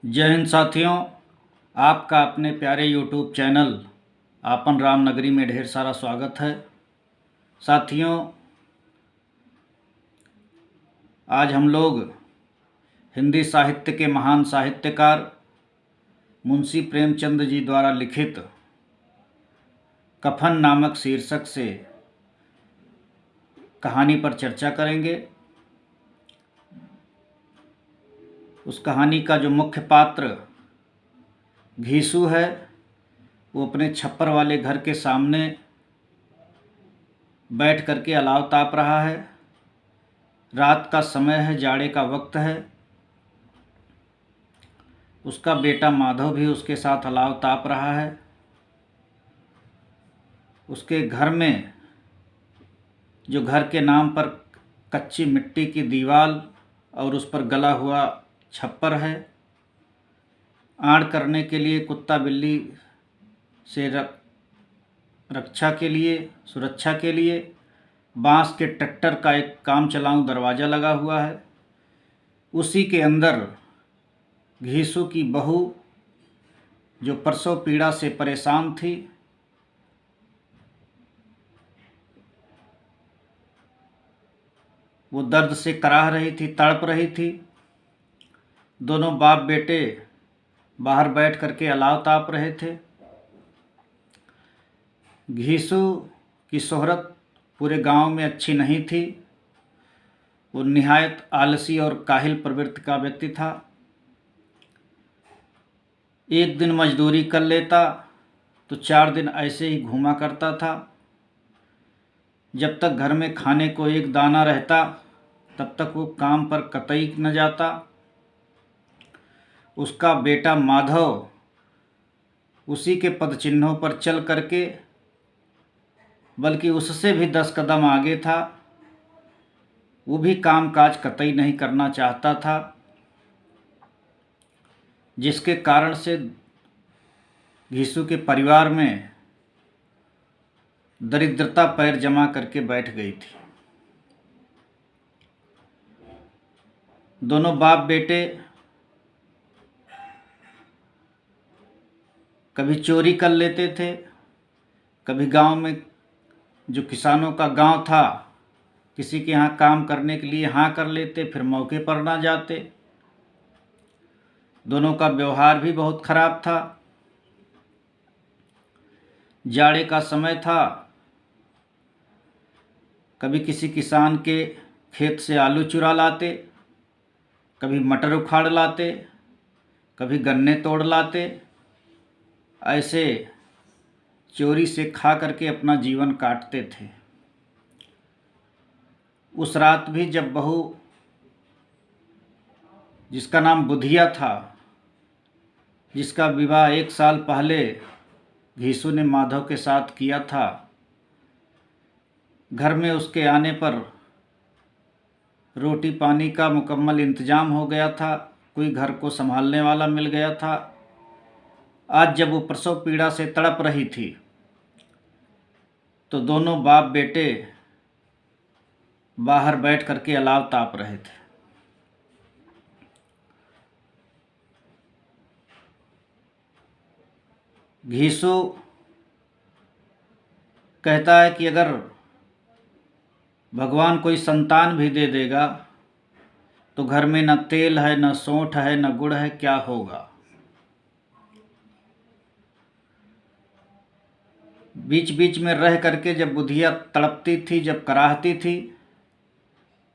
जय हिंद साथियों। आपका अपने प्यारे यूट्यूब चैनल आपन रामनगरी में ढेर सारा स्वागत है। साथियों, आज हम लोग हिंदी साहित्य के महान साहित्यकार मुंशी प्रेमचंद जी द्वारा लिखित कफन नामक शीर्षक से कहानी पर चर्चा करेंगे। उस कहानी का जो मुख्य पात्र घीसू है, वो अपने छप्पर वाले घर के सामने बैठ करके अलाव ताप रहा है। रात का समय है, जाड़े का वक्त है। उसका बेटा माधव भी उसके साथ अलाव ताप रहा है। उसके घर में जो घर के नाम पर कच्ची मिट्टी की दीवार और उस पर गला हुआ छप्पर है, आड़ करने के लिए कुत्ता बिल्ली से रक्षा के लिए, सुरक्षा के लिए बांस के ट्रैक्टर का एक काम चलाऊं दरवाज़ा लगा हुआ है। उसी के अंदर घीसू की बहू, जो प्रसव पीड़ा से परेशान थी, वो दर्द से कराह रही थी, तड़प रही थी। दोनों बाप बेटे बाहर बैठ करके अलाव ताप रहे थे। घीसू की शोहरत पूरे गांव में अच्छी नहीं थी। वो निहायत आलसी और काहिल प्रवृत्ति का व्यक्ति था। एक दिन मजदूरी कर लेता तो 4 दिन ऐसे ही घूमा करता था। जब तक घर में खाने को एक दाना रहता तब तक वो काम पर कतई न जाता। उसका बेटा माधव उसी के पदचिन्हों पर चल करके, बल्कि उससे भी 10 कदम आगे था। वो भी काम काज कतई नहीं करना चाहता था, जिसके कारण से घीसू के परिवार में दरिद्रता पैर जमा करके बैठ गई थी। दोनों बाप बेटे कभी चोरी कर लेते थे, कभी गांव में जो किसानों का गांव था, किसी के यहाँ काम करने के लिए हाँ कर लेते, फिर मौके पर ना जाते। दोनों का व्यवहार भी बहुत खराब था। जाड़े का समय था, कभी किसी किसान के खेत से आलू चुरा लाते, कभी मटर उखाड़ लाते, कभी गन्ने तोड़ लाते। ऐसे चोरी से खा करके अपना जीवन काटते थे। उस रात भी जब बहू, जिसका नाम बुधिया था, जिसका विवाह 1 साल पहले घीसू ने माधव के साथ किया था, घर में उसके आने पर रोटी पानी का मुकम्मल इंतजाम हो गया था। कोई घर को संभालने वाला मिल गया था। आज जब वो प्रसव पीड़ा से तड़प रही थी तो दोनों बाप बेटे बाहर बैठ करके अलाव ताप रहे थे। घीसू कहता है कि अगर भगवान कोई संतान भी दे देगा तो घर में न तेल है, न सौंठ है, न गुड़ है, क्या होगा। बीच बीच में रह करके जब बुधिया तड़पती थी, जब कराहती थी,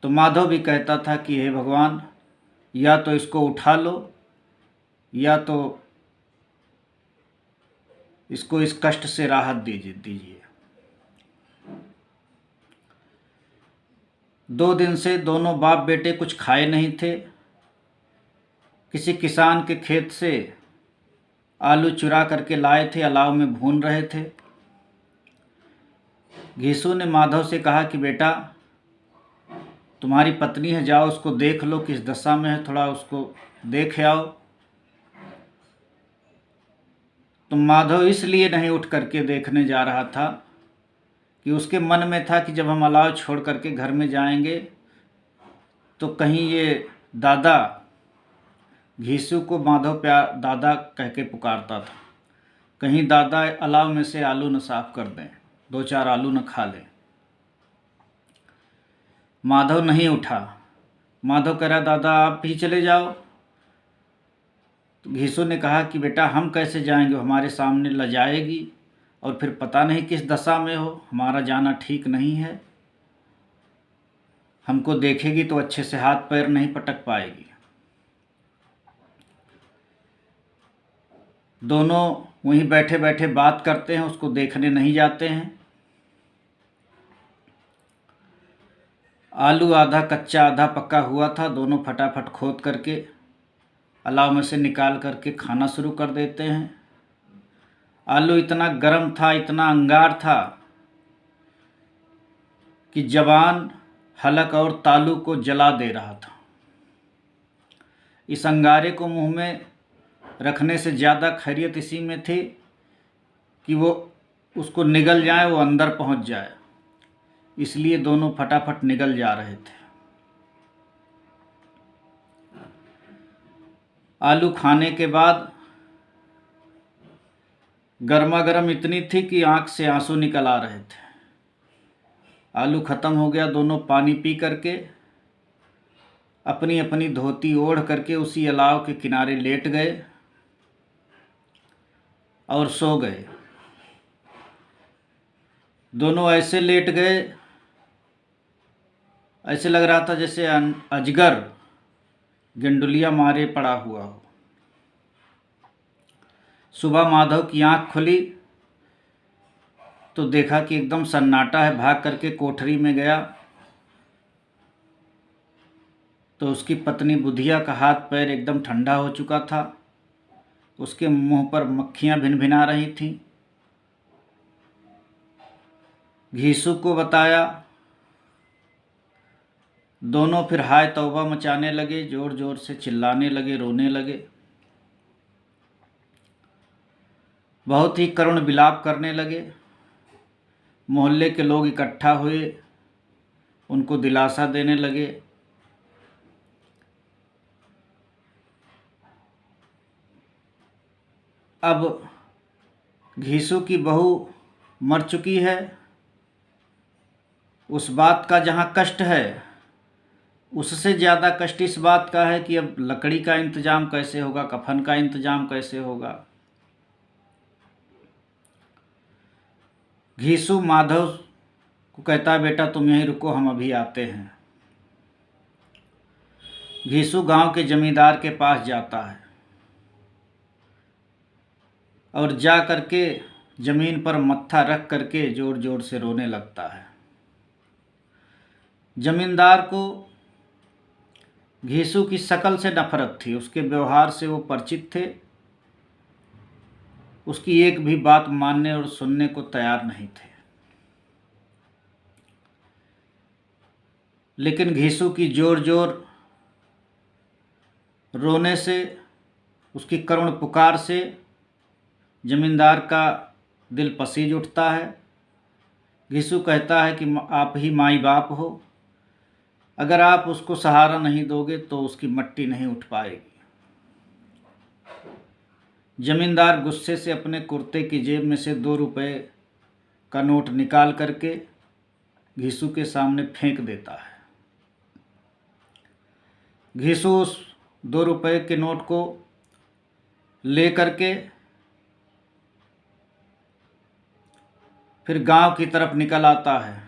तो माधव भी कहता था कि हे भगवान, या तो इसको उठा लो, या तो इसको इस कष्ट से राहत दीजिए। 2 दिन से दोनों बाप बेटे कुछ खाए नहीं थे। किसी किसान के खेत से आलू चुरा करके लाए थे, अलाव में भून रहे थे। घीसू ने माधव से कहा कि बेटा, तुम्हारी पत्नी है, जाओ उसको देख लो किस दशा में है, थोड़ा उसको देख आओ। तो माधव इसलिए नहीं उठ करके देखने जा रहा था कि उसके मन में था कि जब हम अलाव छोड़ करके घर में जाएंगे तो कहीं ये दादा घीसू को माधव प्यार दादा कह के पुकारता था। कहीं दादा अलाव में से आलू न साफ कर दें, 2-4 आलू न खा लें। माधव नहीं उठा। माधव कह रहा, दादा आप ही चले जाओ। तो घीसू ने कहा कि बेटा हम कैसे जाएंगे, हमारे सामने लजाएगी और फिर पता नहीं किस दशा में हो, हमारा जाना ठीक नहीं है। हमको देखेगी तो अच्छे से हाथ पैर नहीं पटक पाएगी। दोनों वहीं बैठे बैठे बात करते हैं, उसको देखने नहीं जाते हैं। आलू आधा कच्चा आधा पका हुआ था। दोनों फटाफट खोद करके अलाव में से निकाल करके खाना शुरू कर देते हैं। आलू इतना गर्म था, इतना अंगार था कि जवान हलक और तालू को जला दे रहा था। इस अंगारे को मुंह में रखने से ज़्यादा खैरियत इसी में थी कि वो उसको निगल जाए, वो अंदर पहुंच जाए। इसलिए दोनों फटाफट निगल जा रहे थे। आलू खाने के बाद गर्मा गर्म इतनी थी कि आंख से आंसू निकल आ रहे थे। आलू ख़त्म हो गया। दोनों पानी पी करके अपनी अपनी धोती ओढ़ करके उसी अलाव के किनारे लेट गए और सो गए। दोनों ऐसे लेट गए, ऐसे लग रहा था जैसे अजगर गेंडुलिया मारे पड़ा हुआ हो। सुबह माधव की आंख खुली तो देखा कि एकदम सन्नाटा है। भाग करके कोठरी में गया तो उसकी पत्नी बुधिया का हाथ पैर एकदम ठंडा हो चुका था। उसके मुंह पर मक्खियां भिनभिना रही थीं। घीसू को बताया। दोनों फिर हाय तौबा मचाने लगे, जोर जोर से चिल्लाने लगे, रोने लगे, बहुत ही करुण विलाप करने लगे। मोहल्ले के लोग इकट्ठा हुए, उनको दिलासा देने लगे। अब घीसू की बहू मर चुकी है। उस बात का जहाँ कष्ट है, उससे ज़्यादा कष्ट इस बात का है कि अब लकड़ी का इंतज़ाम कैसे होगा, कफन का इंतज़ाम कैसे होगा। घीसू माधव को कहता है, बेटा तुम यहीं रुको, हम अभी आते हैं। घीसू गांव के जमींदार के पास जाता है और जा करके जमीन पर मत्था रख करके जोर जोर से रोने लगता है। जमींदार को घीसू की शक्ल से नफरत थी, उसके व्यवहार से वो परिचित थे। उसकी एक भी बात मानने और सुनने को तैयार नहीं थे। लेकिन घीसू की जोर जोर रोने से, उसकी करुण पुकार से जमींदार का दिल पसीज उठता है। घीसू कहता है कि आप ही माई बाप हो, अगर आप उसको सहारा नहीं दोगे तो उसकी मट्टी नहीं उठ पाएगी। जमींदार गुस्से से अपने कुर्ते की जेब में से 2 रुपए का नोट निकाल करके घीसू के सामने फेंक देता है। घीसू उस 2 रुपए के नोट को ले करके फिर गांव की तरफ निकल आता है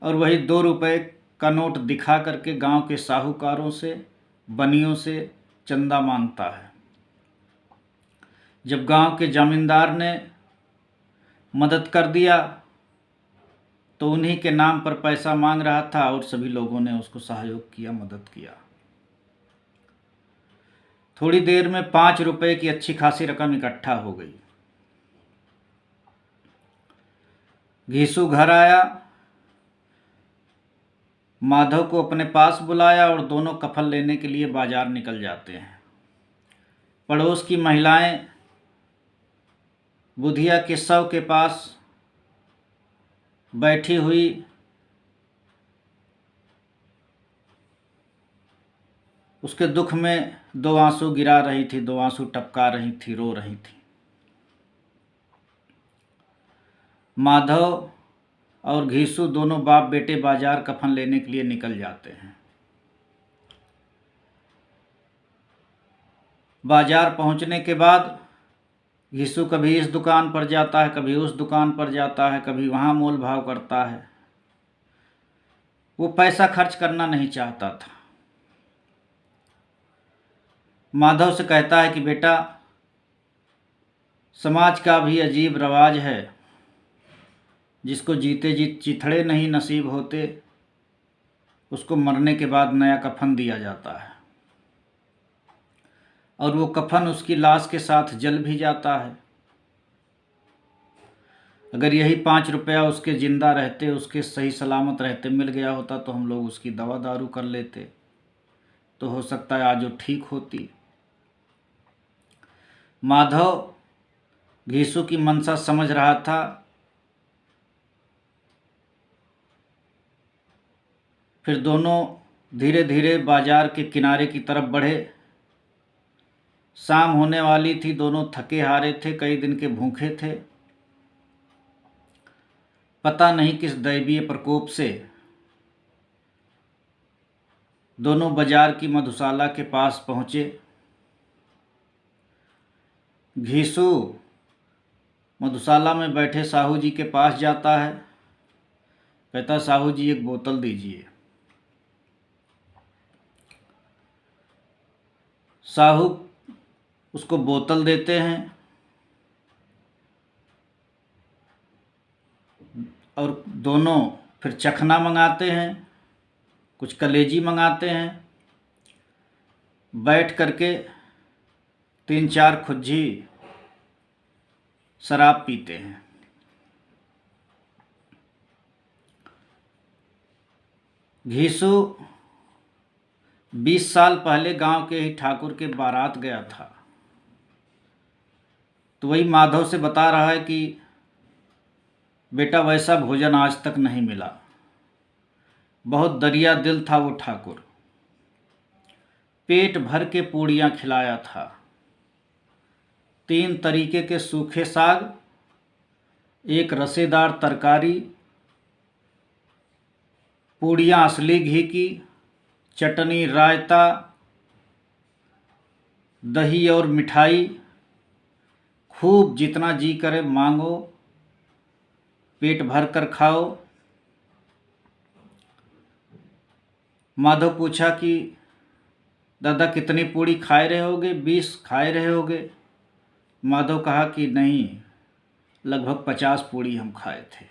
और वही 2 रुपए का नोट दिखा करके गांव के साहूकारों से, बनियों से चंदा मांगता है। जब गांव के जमींदार ने मदद कर दिया तो उन्हीं के नाम पर पैसा मांग रहा था और सभी लोगों ने उसको सहयोग किया, मदद किया। थोड़ी देर में 5 रुपए की अच्छी खासी रकम इकट्ठा हो गई। घीसू घर आया, माधव को अपने पास बुलाया और दोनों कफन लेने के लिए बाजार निकल जाते हैं। पड़ोस की महिलाएं बुधिया के शव के पास बैठी हुई उसके दुख में 2 आंसू गिरा रही थी, 2 आंसू टपका रही थी, रो रही थी। माधव और घीसू दोनों बाप बेटे बाजार कफन लेने के लिए निकल जाते हैं। बाजार पहुंचने के बाद घीसू कभी इस दुकान पर जाता है, कभी उस दुकान पर जाता है, कभी वहाँ मोल भाव करता है। वो पैसा खर्च करना नहीं चाहता था। माधव से कहता है कि बेटा, समाज का भी अजीब रवाज है, जिसको जीते जी चिथड़े नहीं नसीब होते, उसको मरने के बाद नया कफन दिया जाता है, और वो कफन उसकी लाश के साथ जल भी जाता है। अगर यही 5 रुपया उसके ज़िंदा रहते, उसके सही सलामत रहते मिल गया होता तो हम लोग उसकी दवा दारू कर लेते, तो हो सकता है आज वो ठीक होती। माधव घीसू की मनसा समझ रहा था। फिर दोनों धीरे धीरे बाजार के किनारे की तरफ बढ़े। शाम होने वाली थी, दोनों थके हारे थे, कई दिन के भूखे थे। पता नहीं किस दैवीय प्रकोप से दोनों बाजार की मधुशाला के पास पहुँचे। घीसू मधुशाला में बैठे साहू जी के पास जाता है, कहता, साहू जी एक बोतल दीजिए। साहू उसको बोतल देते हैं और दोनों फिर चखना मंगाते हैं, कुछ कलेजी मंगाते हैं। बैठ करके 3-4 खुज्जी शराब पीते हैं। घीसू 20 साल पहले गांव के ही ठाकुर के बारात गया था, तो वही माधव से बता रहा है कि बेटा वैसा भोजन आज तक नहीं मिला। बहुत दरिया दिल था वो ठाकुर, पेट भर के पूड़ियाँ खिलाया था। 3 तरीके के सूखे साग, एक रसेदार तरकारी, पूड़ियाँ असली घी की, चटनी, रायता, दही और मिठाई। खूब जितना जी करे मांगो, पेट भर कर खाओ। माधव पूछा कि दादा कितनी पूड़ी खाए रहे होगे? 20 खाए रहे होगे। माधव कहा कि नहीं, लगभग 50 पूड़ी हम खाए थे।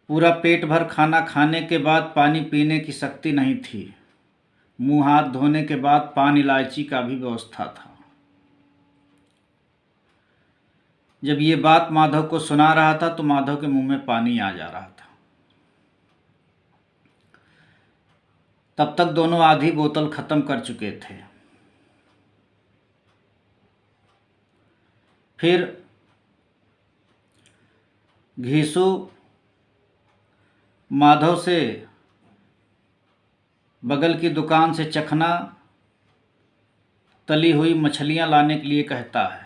पूरा पेट भर खाना खाने के बाद पानी पीने की शक्ति नहीं थी। मुंह हाथ धोने के बाद पान इलायची का भी व्यवस्था था। जब ये बात माधव को सुना रहा था तो माधव के मुंह में पानी आ जा रहा था। तब तक दोनों आधी बोतल खत्म कर चुके थे। फिर घीसू माधव से बगल की दुकान से चखना, तली हुई मछलियां लाने के लिए कहता है।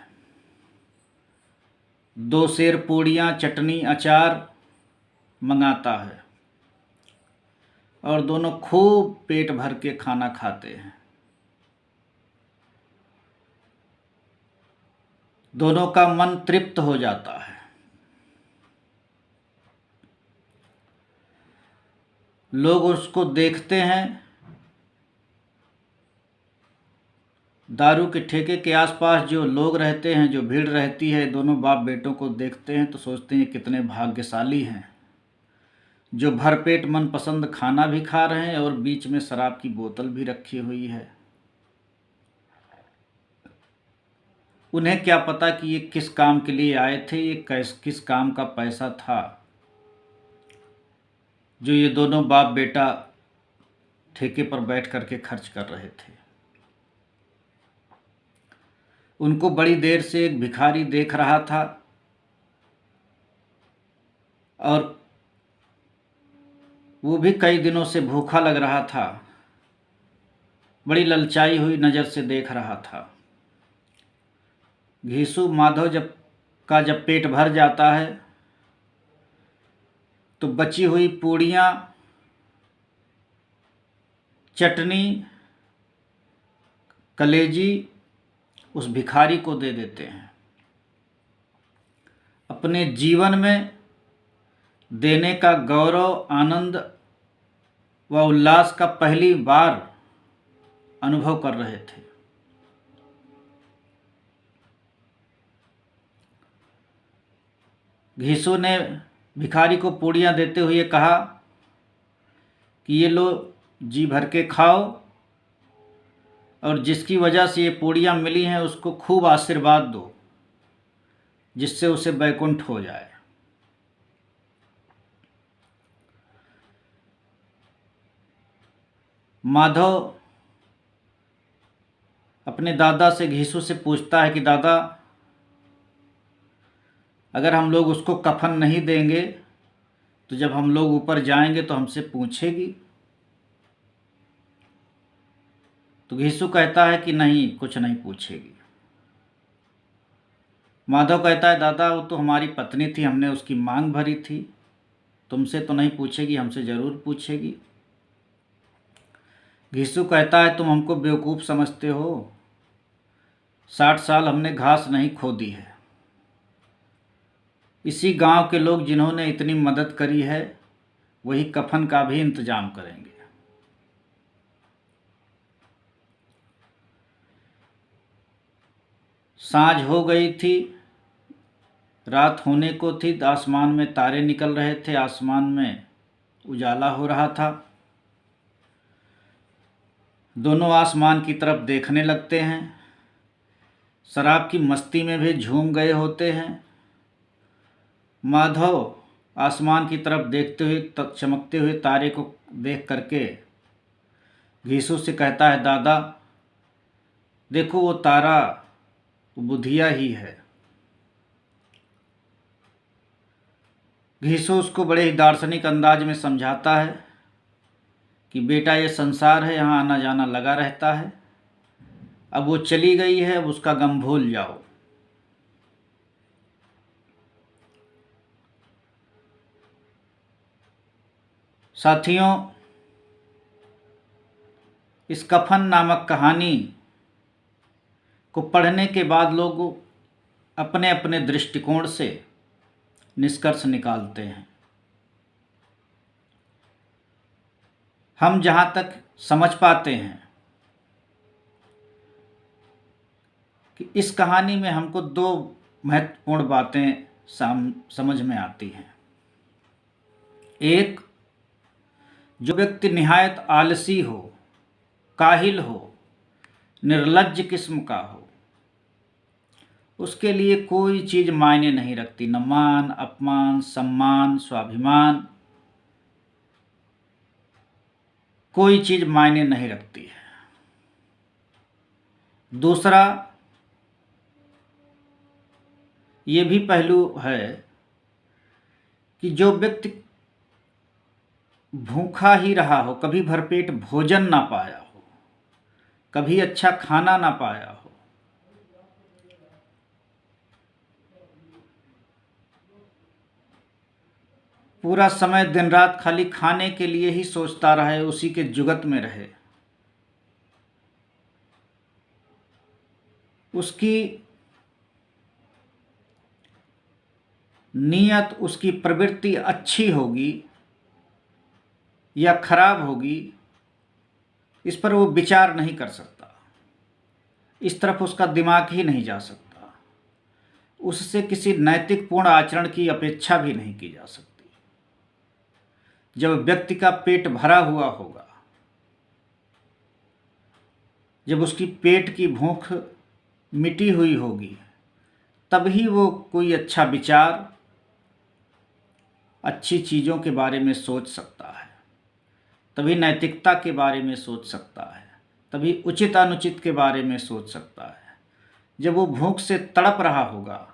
2 सेर पूड़ियाँ, चटनी, अचार मंगाता है और दोनों खूब पेट भर के खाना खाते हैं। दोनों का मन तृप्त हो जाता है। लोग उसको देखते हैं। दारू के ठेके के आसपास जो लोग रहते हैं, जो भीड़ रहती है, दोनों बाप बेटों को देखते हैं तो सोचते हैं कितने भाग्यशाली हैं, जो भरपेट मनपसंद खाना भी खा रहे हैं और बीच में शराब की बोतल भी रखी हुई है। उन्हें क्या पता कि ये किस काम के लिए आए थे, ये किस काम का पैसा था जो ये दोनों बाप बेटा ठेके पर बैठ करके खर्च कर रहे थे। उनको बड़ी देर से एक भिखारी देख रहा था और वो भी कई दिनों से भूखा लग रहा था, बड़ी ललचाई हुई नज़र से देख रहा था। घीसू माधव जब पेट भर जाता है तो बची हुई पूड़ियाँ, चटनी, कलेजी उस भिखारी को दे देते हैं। अपने जीवन में देने का गौरव, आनंद व उल्लास का पहली बार अनुभव कर रहे थे। घीसू ने भिखारी को पूड़ियाँ देते हुए कहा कि ये लो, जी भर के खाओ, और जिसकी वजह से ये पूड़ियाँ मिली हैं उसको खूब आशीर्वाद दो, जिससे उसे बैकुंठ हो जाए। माधव अपने दादा से, घीसू से पूछता है कि दादा, अगर हम लोग उसको कफन नहीं देंगे तो जब हम लोग ऊपर जाएंगे तो हमसे पूछेगी? तो घीसू कहता है कि नहीं, कुछ नहीं पूछेगी। माधव कहता है, दादा वो तो हमारी पत्नी थी, हमने उसकी मांग भरी थी, तुमसे तो नहीं पूछेगी, हमसे ज़रूर पूछेगी। घीसू कहता है, तुम हमको बेवकूफ़ समझते हो, 60 साल हमने घास नहीं खोदी है। इसी गांव के लोग जिन्होंने इतनी मदद करी है वही कफन का भी इंतजाम करेंगे। सांझ हो गई थी, रात होने को थी, आसमान में तारे निकल रहे थे, आसमान में उजाला हो रहा था। दोनों आसमान की तरफ देखने लगते हैं, शराब की मस्ती में भी झूम गए होते हैं। माधव आसमान की तरफ देखते हुए चमकते हुए तारे को देख करके घीसू से कहता है, दादा देखो वो तारा बुधिया ही है। घीसू उसको बड़े ही दार्शनिक अंदाज में समझाता है कि बेटा ये संसार है, यहाँ आना जाना लगा रहता है, अब वो चली गई है, अब उसका गम भूल जाओ। साथियों, इस कफन नामक कहानी को पढ़ने के बाद लोग अपने अपने दृष्टिकोण से निष्कर्ष निकालते हैं। हम जहाँ तक समझ पाते हैं कि इस कहानी में हमको 2 महत्वपूर्ण बातें समझ में आती हैं। एक, जो व्यक्ति निहायत आलसी हो, काहिल हो, निर्लज्ज किस्म का हो, उसके लिए कोई चीज़ मायने नहीं रखती, न मान, अपमान, सम्मान, स्वाभिमान, कोई चीज़ मायने नहीं रखती है। दूसरा, ये भी पहलू है कि जो व्यक्ति भूखा ही रहा हो, कभी भरपेट भोजन ना पाया हो, कभी अच्छा खाना ना पाया हो, पूरा समय दिन रात खाली खाने के लिए ही सोचता रहे, उसी के जुगत में रहे, उसकी नीयत, उसकी प्रवृत्ति अच्छी होगी या खराब होगी, इस पर वो विचार नहीं कर सकता, इस तरफ उसका दिमाग ही नहीं जा सकता, उससे किसी नैतिक पूर्ण आचरण की अपेक्षा भी नहीं की जा सकती। जब व्यक्ति का पेट भरा हुआ होगा, जब उसकी पेट की भूख मिटी हुई होगी, तभी वो कोई अच्छा विचार, अच्छी चीज़ों के बारे में सोच सकता है, तभी नैतिकता के बारे में सोच सकता है, तभी उचित अनुचित के बारे में सोच सकता है। जब वो भूख से तड़प रहा होगा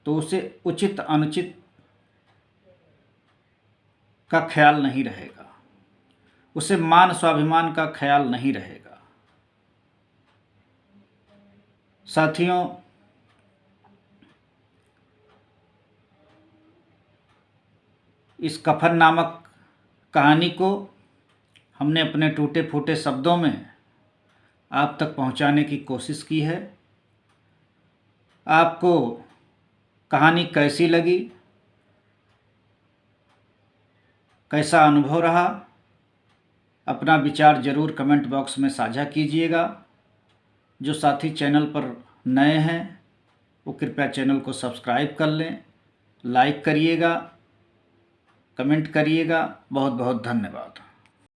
तो उसे उचित अनुचित का ख्याल नहीं रहेगा। उसे मान स्वाभिमान का ख्याल नहीं रहेगा। साथियों, इस कफन नामक कहानी को हमने अपने टूटे फूटे शब्दों में आप तक पहुंचाने की कोशिश की है। आपको कहानी कैसी लगी, कैसा अनुभव रहा, अपना विचार ज़रूर कमेंट बॉक्स में साझा कीजिएगा। जो साथी चैनल पर नए हैं वो कृपया चैनल को सब्सक्राइब कर लें, लाइक करिएगा, कमेंट करिएगा। बहुत बहुत धन्यवाद।